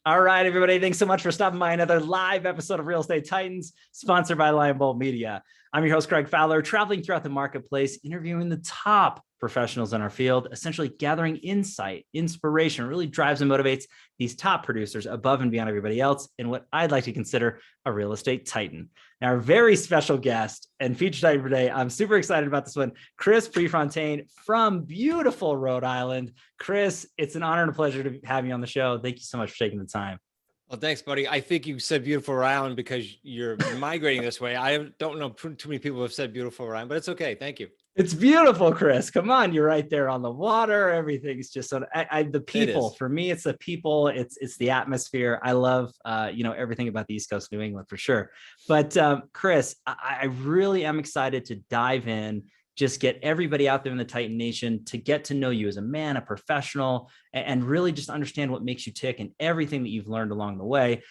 All right, everybody. Thanks so much for stopping by another live episode of Real Estate Titans, sponsored by Lion Bolt Media. I'm your host, Greg Fowler, traveling throughout the marketplace, interviewing the top professionals in our field, essentially gathering insight, inspiration, really drives and motivates these top producers above and beyond everybody else in what I'd like to consider a real estate titan. Now, our very special guest and feature titan today, I'm super excited about this one, Chris Prefontaine from beautiful Rhode Island. Chris, it's an honor and a pleasure to have you on the show. Thank you so much for taking the time. Well, thanks, buddy. I think you said beautiful Rhode Island because you're migrating this way. I don't know too many people who have said beautiful Rhode Island, but it's okay. Thank you. It's beautiful, Chris. Come on, you're right there on the water. Everything's just so. The people for me, it's the people. It's the atmosphere. I love everything about the East Coast, New England for sure. But Chris, I really am excited to dive in. Just get everybody out there in the Titan Nation to get to know you as a man, a professional, and really just understand what makes you tick and everything that you've learned along the way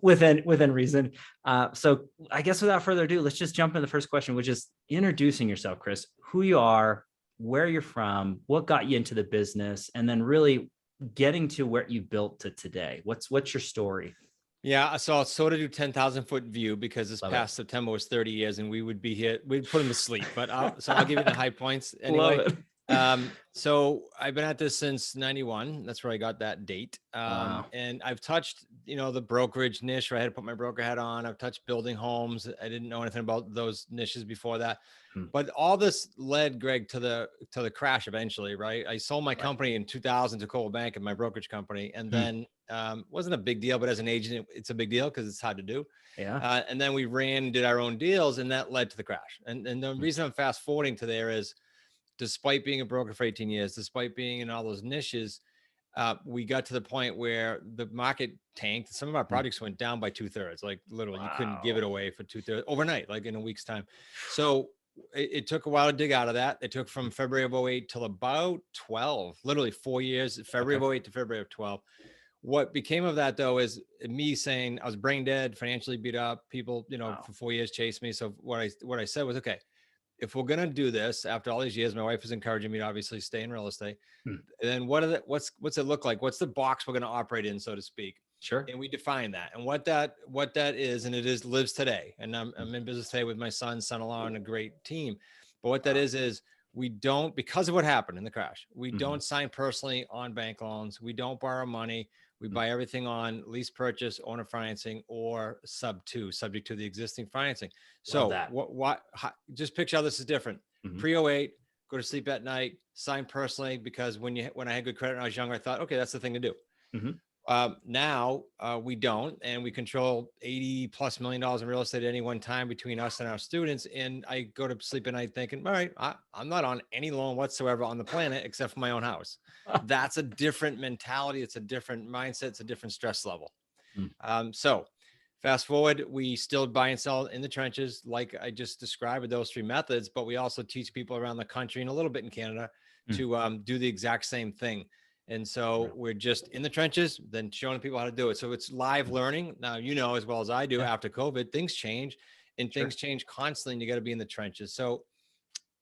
within reason. So I guess without further ado, let's just jump into the first question, which is introducing yourself, Chris, who you are, where you're from, what got you into the business, and then really getting to where you built to today. What's your story? Yeah, so I'll sort of do 10,000 foot view because this past September was 30 years and we would be here. We'd put him to sleep, but I'll give you the high points anyway. So I've been at this since 91. That's where I got that date. Wow. And I've touched, the brokerage niche where I had to put my broker hat on. I've touched building homes. I didn't know anything about those niches before that. But all this led, Greg, to the crash eventually, right? I sold my company in 2000 to Coldwell Bank and my brokerage company. And then wasn't a big deal, but as an agent, it's a big deal because it's hard to do. Yeah. And then we did our own deals, and that led to the crash. And the reason I'm fast forwarding to there is, despite being a broker for 18 years, despite being in all those niches, we got to the point where the market tanked. Some of our projects went down by 2/3, like literally you couldn't give it away for 2/3 overnight, like in a week's time. So it took a while to dig out of that. It took from February of 08 till about 12, literally 4 years, February of 08 to February of 12. What became of that though is me saying I was brain dead, financially beat up. People, for 4 years chased me. So what I said was, okay, if we're gonna do this after all these years, my wife was encouraging me to obviously stay in real estate. Then what's it look like? What's the box we're gonna operate in, so to speak? Sure. And we define that, and what that is, and it lives today. And I'm in business today with my son-in-law and a great team. But what that is we don't, because of what happened in the crash, we don't sign personally on bank loans. We don't borrow money. We buy everything on lease purchase, owner financing, or sub-2, subject to the existing financing. So just picture how this is different. Pre-08, go to sleep at night, sign personally, because when I had good credit when I was younger, I thought, okay, that's the thing to do. Now we don't, and we control $80+ million in real estate at any one time between us and our students. And I go to sleep at night thinking, all right, I'm not on any loan whatsoever on the planet except for my own house. That's a different mentality. It's a different mindset. It's a different stress level. So fast forward, we still buy and sell in the trenches, like I just described with those three methods, but we also teach people around the country and a little bit in Canada to do the exact same thing. And so we're just in the trenches, then showing people how to do it. So it's live learning. Now, as well as I do, after COVID, things change and things change constantly, and you got to be in the trenches. So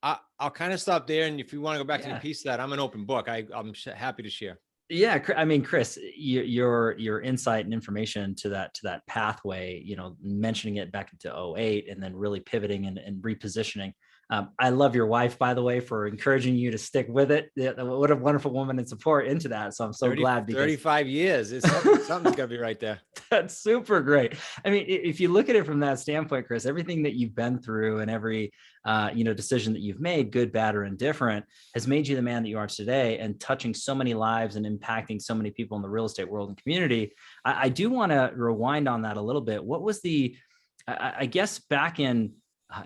I'll kind of stop there. And if you want to go back to the piece of that, I'm an open book. I'm happy to share. Yeah. I mean, Chris, your insight and information to that pathway, mentioning it back into 08 and then really pivoting and repositioning. I love your wife, by the way, for encouraging you to stick with it. What a wonderful woman and support into that. So I'm so glad. 35 years. Something's got to be right there. That's super great. I mean, if you look at it from that standpoint, Chris, everything that you've been through and every, decision that you've made, good, bad, or indifferent, has made you the man that you are today and touching so many lives and impacting so many people in the real estate world and community. I do want to rewind on that a little bit. What was I guess back in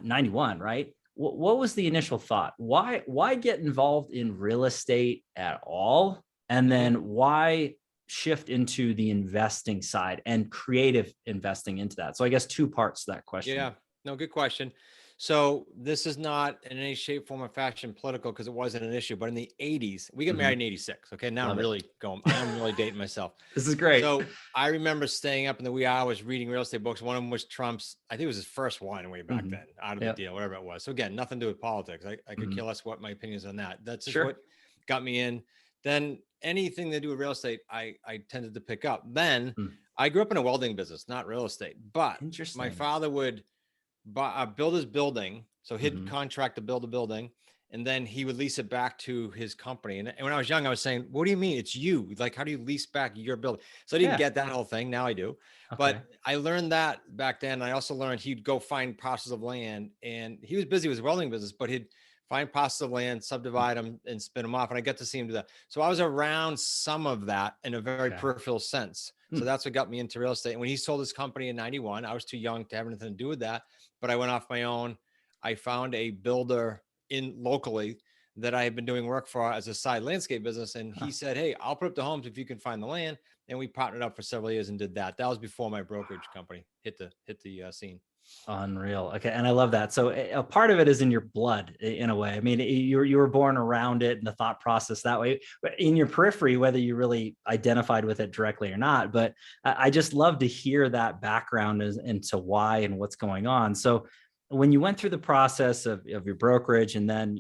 91, right? What was the initial thought? Why get involved in real estate at all? And then why shift into the investing side and creative investing into that? So I guess two parts to that question. Yeah, no, good question. So this is not in any shape, form, or fashion political because it wasn't an issue. But in the 80s, we got married in 86. Okay, now I'm really dating myself. This is great. So I remember staying up in the wee hours reading real estate books. One of them was Trump's, I think it was his first one way back then, Out of the Deal, whatever it was. So again, nothing to do with politics. I could care less what my opinions on that. That's just what got me in. Then anything to do with real estate, I tended to pick up. Then Hmm. I grew up in a welding business, not real estate, but Interesting. my father would build his building. So he'd Mhm. contract to build a building, and then he would lease it back to his company. And when I was young, I was saying, what do you mean? It's you. Like, how do you lease back your building? So I didn't Yeah. get that whole thing. Now I do. Okay. But I learned that back then. I also learned he'd go find parcels of land, and he was busy with his welding business, but he'd find parcels of land, subdivide them, and spin them off. And I get to see him do that. So I was around some of that in a very Okay. peripheral sense. So that's what got me into real estate. And when he sold his company in 91, I was too young to have anything to do with that, but I went off my own. I found a builder in locally that I had been doing work for as a side landscape business. And he said, hey, I'll put up the homes if you can find the land. And we partnered up for several years and did that. That was before my brokerage company hit the scene. Unreal. Okay. And I love that. So a part of it is in your blood in a way. I mean, you were born around it and the thought process that way, but in your periphery, whether you really identified with it directly or not. But I just love to hear that background into why and what's going on. So when you went through the process of your brokerage and then,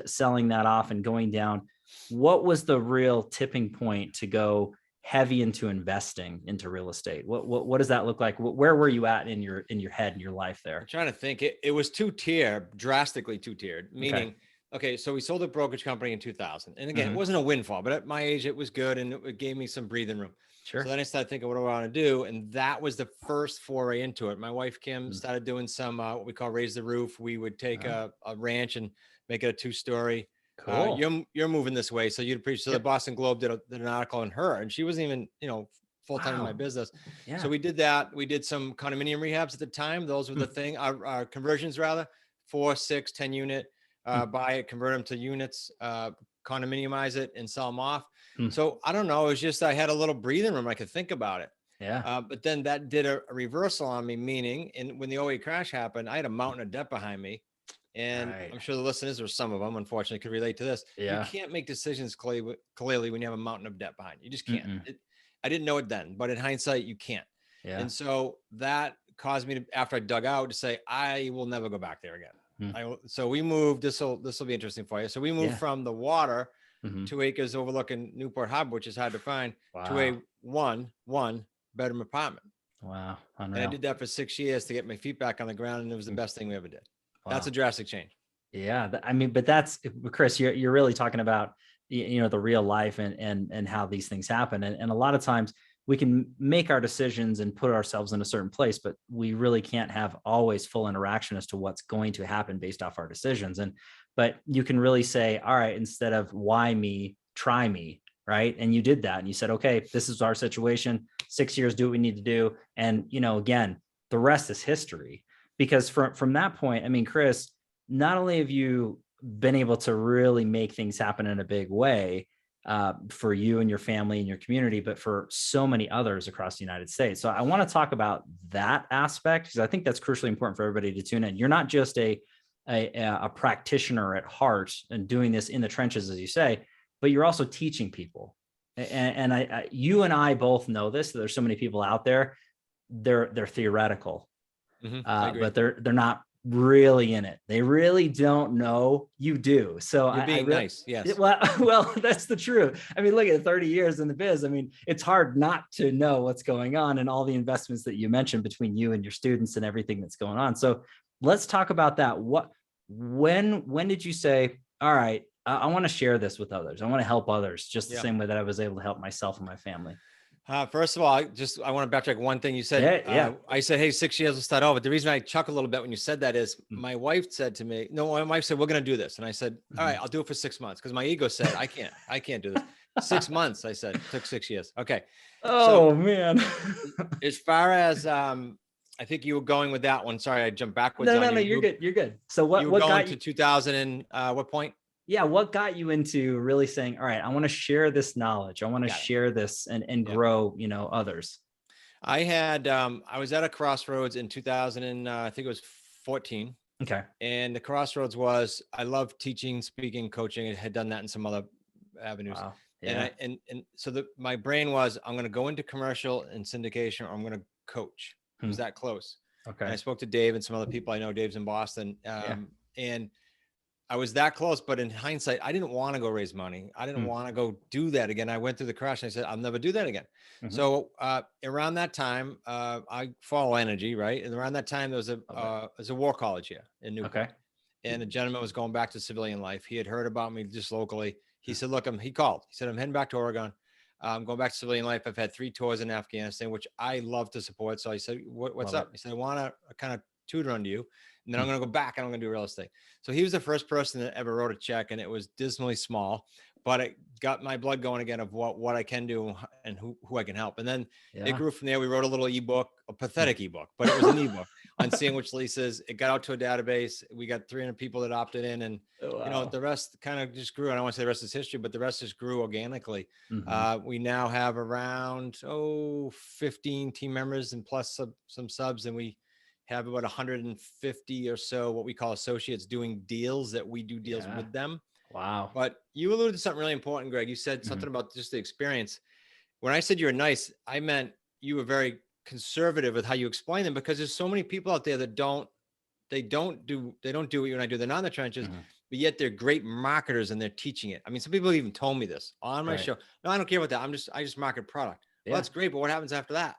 selling that off and going down, what was the real tipping point to go heavy into investing into real estate? What does that look like? Where were you at in your head and your life there? I'm trying to think. It was drastically two-tiered, meaning, okay, so we sold a brokerage company in 2000. And again, it wasn't a windfall, but at my age, it was good. And it gave me some breathing room. Sure. So then I started thinking, what do I want to do? And that was the first foray into it. My wife, Kim, started doing some, what we call raise the roof. We would take a ranch and make it a 2-story. Cool. You're moving this way. So you'd appreciate. So the Boston Globe did an article on her, and she wasn't even, full-time in my business. Yeah. So we did that. We did some condominium rehabs at the time. Those were the thing, our conversions rather, 4, 6, 10 unit, buy it, convert them to units, condominiumize it and sell them off. So I don't know. It was just, I had a little breathing room. I could think about it. Yeah. But then that did a reversal on me, meaning, and when the '08 crash happened, I had a mountain of debt behind me. And I'm sure the listeners, or some of them, unfortunately, could relate to this. Yeah. You can't make decisions clearly when you have a mountain of debt behind you. You just can't. I didn't know it then, but in hindsight, you can't. Yeah. And so that caused me to, after I dug out, to say, I will never go back there again. So we moved, this will be interesting for you. So we moved from the water, 2 acres overlooking Newport Harbor, which is hard to find, to a one bedroom apartment. Wow. Unreal. And I did that for 6 years to get my feet back on the ground. And it was the best thing we ever did. Wow. That's a drastic change. Yeah. I mean, but that's, Chris, you're really talking about, the real life and how these things happen. And a lot of times we can make our decisions and put ourselves in a certain place, but we really can't have always full interaction as to what's going to happen based off our decisions. But you can really say, all right, instead of why me, try me. Right. And you did that. And you said, okay, this is our situation. 6 years, do what we need to do. And, again, the rest is history, because from that point, I mean, Chris, not only have you been able to really make things happen in a big way for you and your family and your community, but for so many others across the United States. So I want to talk about that aspect, because I think that's crucially important for everybody to tune in. You're not just a practitioner at heart and doing this in the trenches, as you say, but you're also teaching people. And you and I both know this. There's so many people out there. They're theoretical, but they're not really in it. They really don't know. You do. So you're being nice. Yes. Well, that's the truth. I mean, look at 30 years in the biz. I mean, it's hard not to know what's going on and all the investments that you mentioned between you and your students and everything that's going on. So let's talk about that. When did you say, all right, I want to share this with others. I want to help others just the same way that I was able to help myself and my family. First of all, I want to backtrack one thing you said. I said, hey, 6 years, let's start over. The reason I chuckle a little bit when you said that is my wife said to me, my wife said, we're going to do this. And I said, all right, I'll do it for 6 months. Cause my ego said, I can't do this. 6 months. I said, it took 6 years. Okay. Oh, man. As far as, I think you were going with that one. Sorry, I jumped backwards. No, you're good. You're good. So what got you to 2000 and what point? Yeah. What got you into really saying, all right, I want to share this knowledge. I want to share this and grow, others. I was at a crossroads in 2000 and I think it was 14. Okay. And the crossroads was, I love teaching, speaking, coaching. I had done that in some other avenues. Wow. Yeah. And so my brain was, I'm going to go into commercial and syndication, or I'm going to coach. It was that close. Okay. And I spoke to Dave and some other people I know. Dave's in Boston. And I was that close, but in hindsight, I didn't want to go raise money. I didn't want to go do that again. I went through the crash and I said, I'll never do that again. So around that time, I follow energy, right? And around that time, there's a war college here in Newport. And a gentleman was going back to civilian life. He had heard about me just locally. He said, look, he called. He said, I'm heading back to Oregon. I'm going back to civilian life. I've had 3 tours in Afghanistan, which I love to support. So I said, what's up? He said, I want to kind of tutor under you. And then I'm going to go back and I'm going to do real estate. So he was the first person that ever wrote a check, and it was dismally small, but it got my blood going again of what I can do and who I can help. And then it grew from there. We wrote a little ebook, a pathetic ebook, but it was an ebook on sandwich leases. It got out to a database. We got 300 people that opted in, and the rest kind of just grew. I don't want to say the rest is history, but the rest just grew organically. We now have around 15 team members and plus some subs, and we have about 150 or so what we call associates doing deals that we do deals with them. Wow. But you alluded to something really important, Greg. You said something about just the experience. When I said you were nice, I meant you were very conservative with how you explain them, because there's so many people out there that don't do what you and I do. They're not in the trenches, but yet they're great marketers and they're teaching it. I mean, some people even told me this on my show. No, I don't care about that. I just market product. Well, that's great, but what happens after that?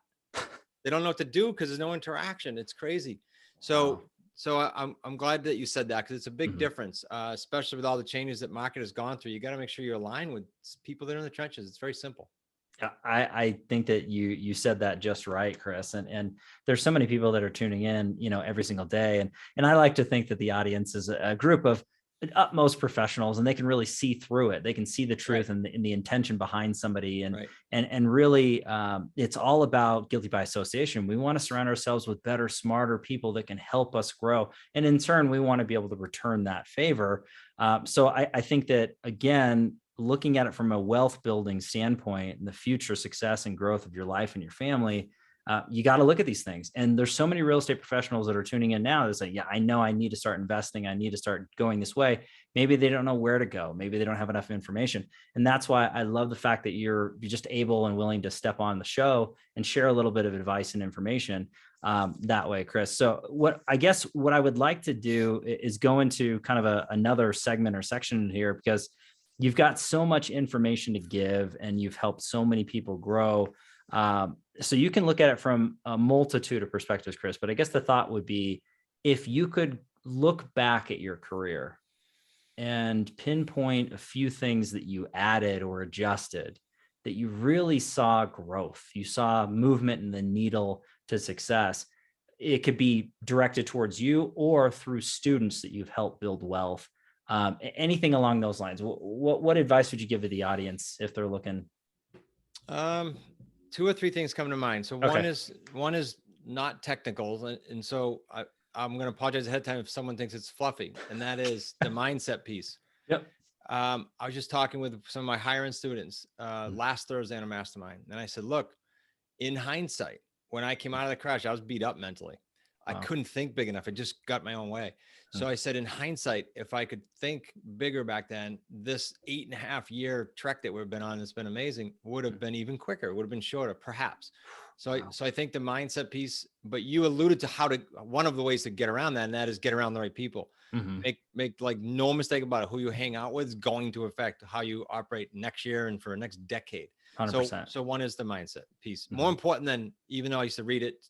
They don't know what to do because there's no interaction. It's crazy. So I'm glad that you said that, because it's a big difference, especially with all the changes that market has gone through. You got to make sure you're aligned with people that are in the trenches. It's very simple. I think that you said that just right, Chris. And there's so many people that are tuning in, every single day. And I like to think that the audience is a group of utmost professionals, and they can really see through it. They can see the truth and the intention behind somebody. And really, it's all about guilty by association. We want to surround ourselves with better, smarter people that can help us grow. And in turn, we want to be able to return that favor. So I think that, again, looking at it from a wealth building standpoint and the future success and growth of your life and your family, you got to look at these things. And there's so many real estate professionals that are tuning in now that say, yeah, I know I need to start investing. I need to start going this way. Maybe they don't know where to go. Maybe they don't have enough information. And that's why I love the fact that you're just able and willing to step on the show and share a little bit of advice and information that way, Chris. So what I would like to do is go into kind of another segment or section here, because you've got so much information to give and you've helped so many people grow. So you can look at it from a multitude of perspectives, Chris, but I guess the thought would be, if you could look back at your career and pinpoint a few things that you added or adjusted, that you really saw growth, you saw movement in the needle to success. It could be directed towards you or through students that you've helped build wealth. Anything along those lines. What advice would you give to the audience if they're looking? 2 or 3 things come to mind. So one is not technical. And so I'm going to apologize ahead of time if someone thinks it's fluffy, and that is the mindset piece. I was just talking with some of my higher end students last Thursday on a mastermind. And I said, look, in hindsight, when I came out of the crash, I was beat up mentally. I couldn't think big enough. I just got my own way. So I said, in hindsight, if I could think bigger back then, this 8.5-year trek that we've been on, it's been amazing, would have been even quicker. It would have been shorter, perhaps. So I think the mindset piece, but you alluded to one of the ways to get around that, and that is get around the right people. Make like no mistake about it. Who you hang out with is going to affect how you operate next year and for the next decade. 100%. So one is the mindset piece. More important than, even though I used to read it,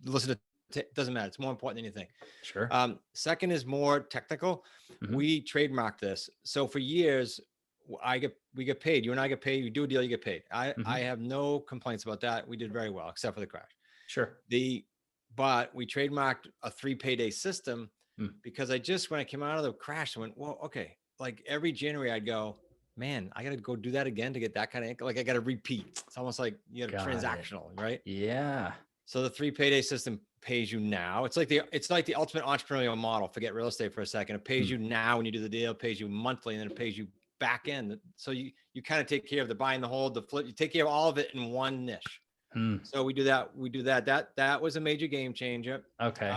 listen to, it doesn't matter. It's more important than you think. Sure. Second is more technical. We trademarked this. So for years, we get paid. You and I get paid. You do a deal, you get paid. I have no complaints about that. We did very well, except for the crash. Sure. But we trademarked a 3 payday system because when I came out of the crash, I went, well, okay. Like every January I'd go, man, I got to go do that again to get that kind of income. Like I got to repeat. It's almost like, transactional, right? Yeah. So the 3 payday system pays you now. It's like the ultimate entrepreneurial model. Forget real estate for a second. It pays you now when you do the deal, it pays you monthly, and then it pays you back end. So you kind of take care of the buy and the hold, the flip. You take care of all of it in one niche. So we do that. That was a major game changer. Okay.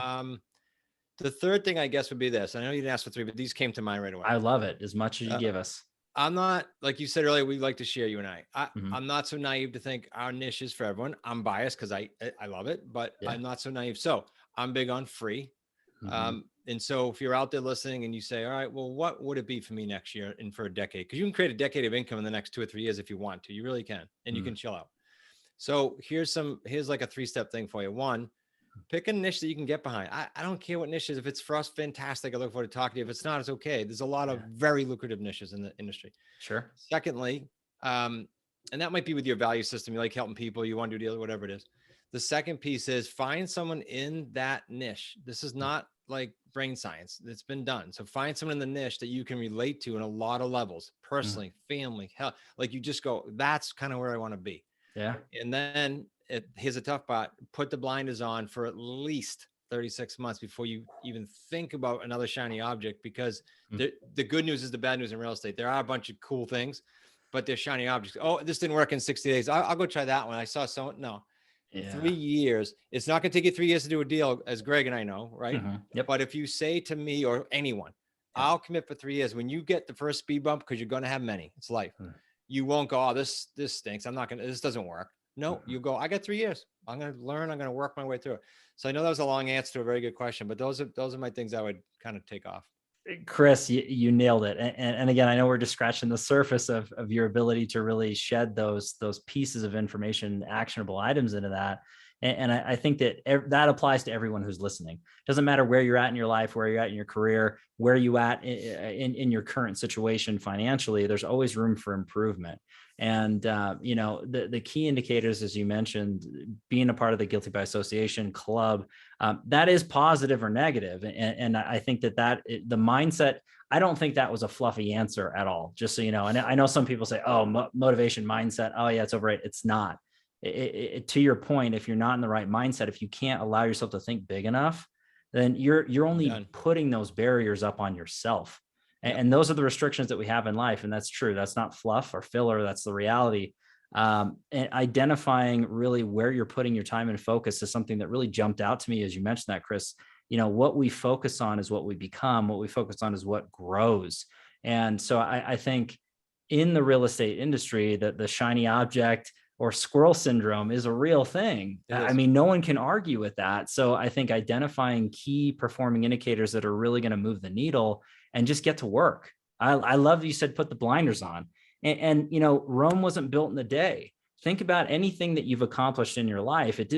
The third thing I guess would be this. I know you didn't ask for 3, but these came to mind right away. I love it as much as you give us. I'm not, like you said earlier, we like to share, you and I. I'm not so naive to think our niche is for everyone. I'm biased because I love it, but I'm not so naive. So I'm big on free. And so if you're out there listening and you say, all right, well, what would it be for me next year and for a decade? Because you can create a decade of income in the next 2 or 3 years if you want to. You really can. And you can chill out. So here's like a 3-step thing for you. One, pick a niche that you can get behind. I don't care what niche is. If it's for us, fantastic. I look forward to talking to you. If it's not, it's okay. There's a lot of very lucrative niches in the industry. Sure. Secondly, and that might be with your value system. You like helping people, you want to do deals, whatever it is. The second piece is find someone in that niche. This is not like brain science. It's been done. So find someone in the niche that you can relate to in a lot of levels, personally, family, health. Like you just go, that's kind of where I want to be. Yeah. And then here's a tough part. Put the blinders on for at least 36 months before you even think about another shiny object, because the good news is the bad news in real estate. There are a bunch of cool things, but they're shiny objects. Oh, this didn't work in 60 days. I'll go try that one. I saw someone. No. 3 years. It's not going to take you 3 years to do a deal, as Greg and I know, right? Yep. But if you say to me or anyone, I'll commit for 3 years, when you get the first speed bump, because you're going to have many, it's life. You won't go, oh, this stinks. I'm not going to, this doesn't work. No, you go, I got 3 years. I'm going to learn. I'm going to work my way through it. So I know that was a long answer to a very good question, but those are my things I would kind of take off. Chris, you nailed it. And again, I know we're just scratching the surface of your ability to really shed those pieces of information, actionable items into that. And I think that that applies to everyone who's listening. Doesn't matter where you're at in your life, where you're at in your career, where you at in your current situation financially, there's always room for improvement. And, the key indicators, as you mentioned, being a part of the Guilty by Association club, that is positive or negative. And I think that the mindset, I don't think that was a fluffy answer at all, just so you know. And I know some people say, oh, motivation mindset. Oh yeah, it's overrated. It's not. To your point, if you're not in the right mindset, if you can't allow yourself to think big enough, then you're only putting those barriers up on yourself. And those are the restrictions that we have in life. And that's true. That's not fluff or filler. That's the reality. And identifying really where you're putting your time and focus is something that really jumped out to me as you mentioned that, Chris. What we focus on is what we become. What we focus on is what grows. And so I think in the real estate industry, that the shiny object or squirrel syndrome is a real thing. I mean, no one can argue with that. So I think identifying key performing indicators that are really going to move the needle and just get to work. I love that you said put the blinders on. And Rome wasn't built in a day. Think about anything that you've accomplished in your life. It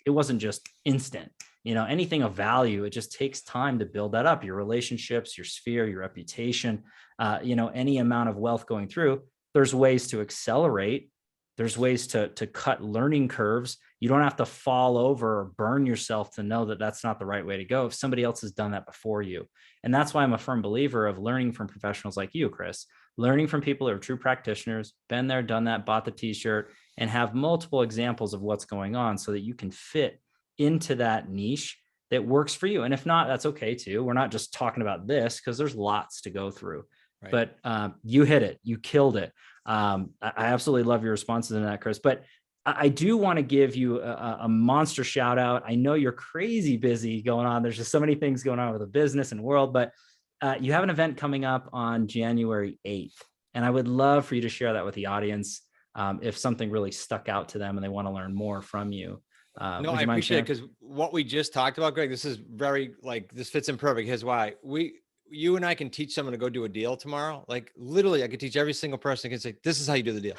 wasn't just instant. Anything of value, it just takes time to build that up. Your relationships, your sphere, your reputation, any amount of wealth going through. There's ways to accelerate. There's ways to cut learning curves. You don't have to fall over or burn yourself to know that that's not the right way to go if somebody else has done that before you. And that's why I'm a firm believer of learning from professionals like you, Chris, learning from people who are true practitioners, been there, done that, bought the t-shirt, and have multiple examples of what's going on so that you can fit into that niche that works for you. And if not, that's okay too. We're not just talking about this because there's lots to go through. Right. But you hit it. You killed it. I absolutely love your responses to that, Chris. But I do want to give you a monster shout out. I know you're crazy busy going on. There's just so many things going on with the business and world, but you have an event coming up on January 8th. And I would love for you to share that with the audience if something really stuck out to them and they want to learn more from you. No, I appreciate it because what we just talked about, Greg, this is this fits in perfect. Here's why. You and I can teach someone to go do a deal tomorrow. Like literally I could teach every single person, can say, this is how you do the deal.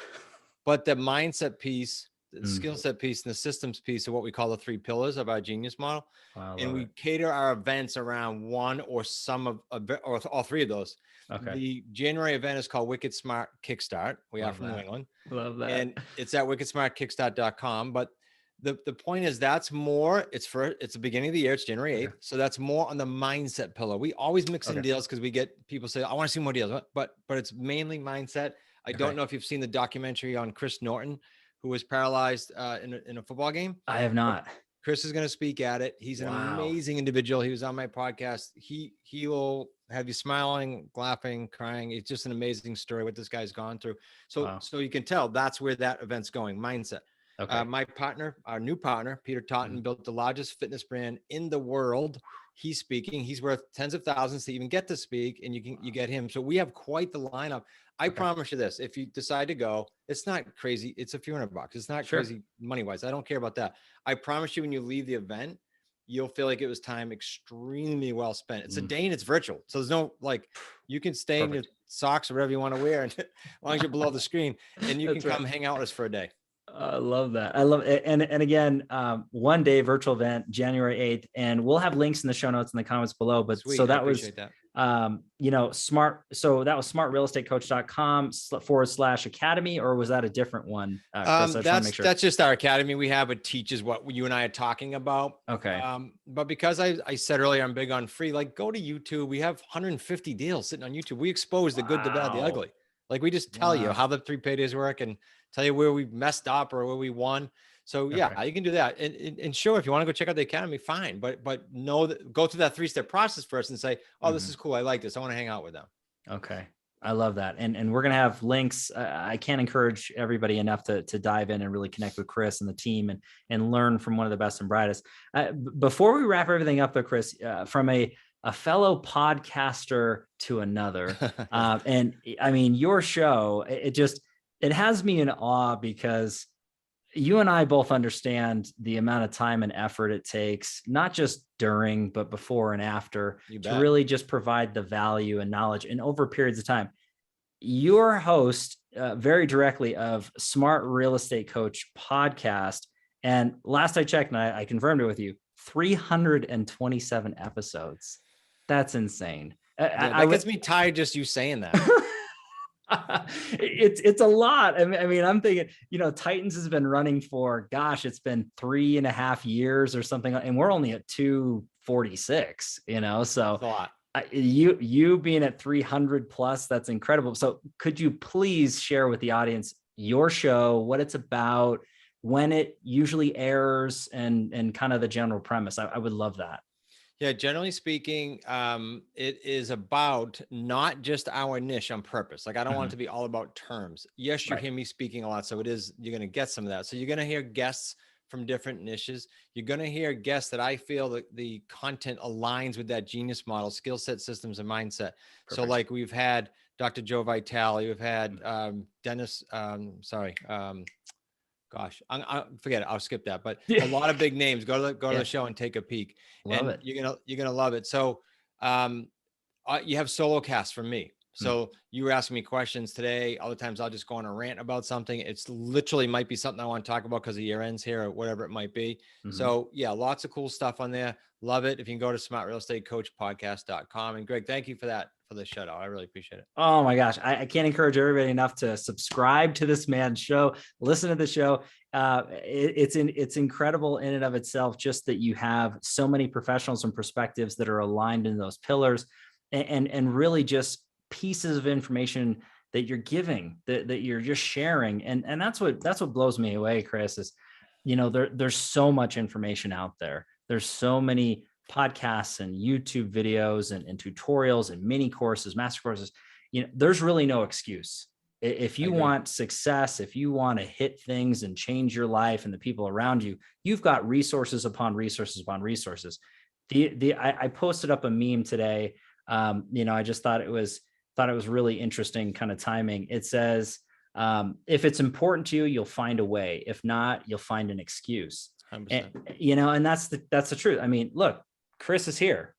But the mindset piece, the skill set piece, and the systems piece are what we call the 3 pillars of our genius model. And we cater our events around one or some or all 3 of those. Okay. The January event is called Wicked Smart Kickstart. We are from New England. Love that. And it's at wickedsmartkickstart.com. But the point is it's the beginning of the year. It's January 8th. So that's more on the mindset pillar. We always mix in deals because we get people say, I want to see more deals, but it's mainly mindset. I don't know if you've seen the documentary on Chris Norton, who was paralyzed in a football game. I have not. Chris is going to speak at it. He's an amazing individual. He was on my podcast. He will have you smiling, laughing, crying. It's just an amazing story what this guy's gone through. So you can tell that's where that event's going. Mindset. Okay. My partner, our new partner, Peter Taunton, built the largest fitness brand in the world. He's speaking. He's worth tens of thousands to even get to speak, and you get him. So we have quite the lineup. I promise you this: if you decide to go, it's not crazy. It's a few $100. It's not crazy money wise. I don't care about that. I promise you, when you leave the event, you'll feel like it was time extremely well spent. It's a day and it's virtual. So there's no, like, you can stay in your socks or whatever you want to wear, and as long as you're below the screen, and you can come hang out with us for a day. I love that. I love it. And again, one day virtual event, January 8th, and we'll have links in the show notes in the comments below. But Sweet, so that was, that. So that was smartrealestatecoach.com/academy, or was that a different one? Chris, that's just our academy we have. It teaches what you and I are talking about. Okay. But because I said earlier, I'm big on free, like, go to YouTube. We have 150 deals sitting on YouTube. We expose the good, the bad, the ugly. Like, we just tell you how the 3 paydays work and tell you where we messed up or where we won. So yeah, you can do that. And sure, if you want to go check out the academy, fine. But know that, go through that 3-step process first and say, oh, this is cool. I like this. I want to hang out with them. Okay. I love that. And we're going to have links. I can't encourage everybody enough to dive in and really connect with Chris and the team and learn from one of the best and brightest. Before we wrap everything up though, Chris, from a fellow podcaster to another, and I mean, your show, it has me in awe because you and I both understand the amount of time and effort it takes, not just during, but before and after, to really just provide the value and knowledge and over periods of time. You're a host very directly of Smart Real Estate Coach podcast. And last I checked, and I confirmed it with you, 327 episodes. That's insane. That gets me tired just you saying that. It's a lot. I mean, I'm thinking, Titans has been running for, it's been 3.5 years or something, and we're only at 246. So that's a lot. You being at 300 plus, that's incredible. So could you please share with the audience your show, what it's about, when it usually airs, and kind of the general premise? I would love that. Yeah, generally speaking, it is about not just our niche on purpose. Like, I don't want it to be all about terms. Yes, you hear me speaking a lot, so you're going to get some of that. So you're going to hear guests from different niches. You're going to hear guests that I feel that the content aligns with that genius model, skill set, systems, and mindset. Perfect. So like, we've had Dr. Joe Vitale, we've had Dennis, I forget it. I'll skip that. But a lot of big names. Go to the show and take a peek. Love it. You're gonna love it. So you have solo casts from me. So you were asking me questions today. Other times I'll just go on a rant about something. It's literally might be something I want to talk about because the year ends here or whatever it might be. So yeah, lots of cool stuff on there. Love it. If you can go to smartrealestatecoachpodcast.com. And Greg, thank you for that, for the shout out. I really appreciate it. Oh my gosh. I can't encourage everybody enough to subscribe to this man's show, listen to the show. It's incredible in and of itself, just that you have so many professionals and perspectives that are aligned in those pillars, and really just pieces of information that you're giving, that you're just sharing. And that's what blows me away, Chris, is, there's so much information out there. There's so many podcasts and YouTube videos and tutorials and mini courses, master courses. There's really no excuse. If you want success, if you want to hit things and change your life and the people around you, you've got resources upon resources upon resources. I posted up a meme today. I just thought it was really interesting kind of timing. It says, if it's important to you, you'll find a way. If not, you'll find an excuse. And that's the truth. I mean, look, Chris is here.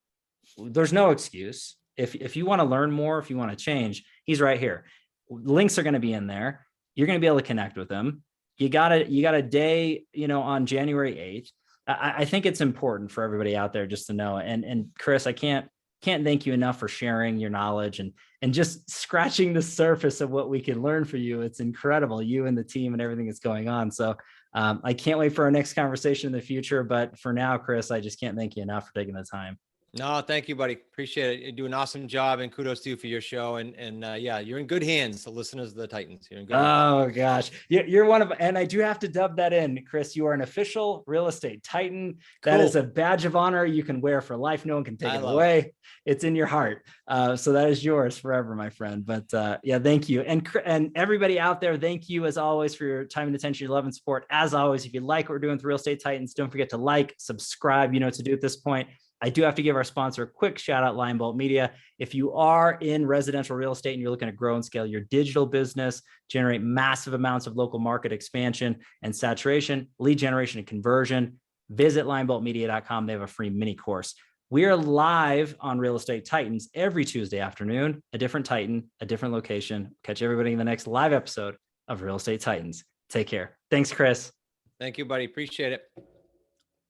There's no excuse. If you want to learn more, if you want to change, he's right here. Links are going to be in there. You're going to be able to connect with him. You got a day, on January 8th. I think it's important for everybody out there just to know. And Chris, I can't thank you enough for sharing your knowledge and just scratching the surface of what we can learn for you. It's incredible, you and the team and everything that's going on. So I can't wait for our next conversation in the future. But for now, Chris, I just can't thank you enough for taking the time. No, thank you, buddy. Appreciate it. You do an awesome job, and kudos to you for your show. And yeah, you're in good hands. The listeners of the Titans. You're in good hands. Gosh, you're one of, and I do have to dub that in, Chris. You are an official real estate Titan. Cool. That is a badge of honor you can wear for life. No one can take it away. It's in your heart. So that is yours forever, my friend. But yeah, thank you. And everybody out there, thank you as always for your time and attention, your love and support. As always, if you like what we're doing with Real Estate Titans, don't forget to like, subscribe. You know what to do at this point. I do have to give our sponsor a quick shout out, Lion Bolt Media. If you are in residential real estate and you're looking to grow and scale your digital business, generate massive amounts of local market expansion and saturation, lead generation and conversion, visit lineboltmedia.com. They have a free mini course. We are live on Real Estate Titans every Tuesday afternoon, a different Titan, a different location. Catch everybody in the next live episode of Real Estate Titans. Take care. Thanks, Chris. Thank you, buddy. Appreciate it.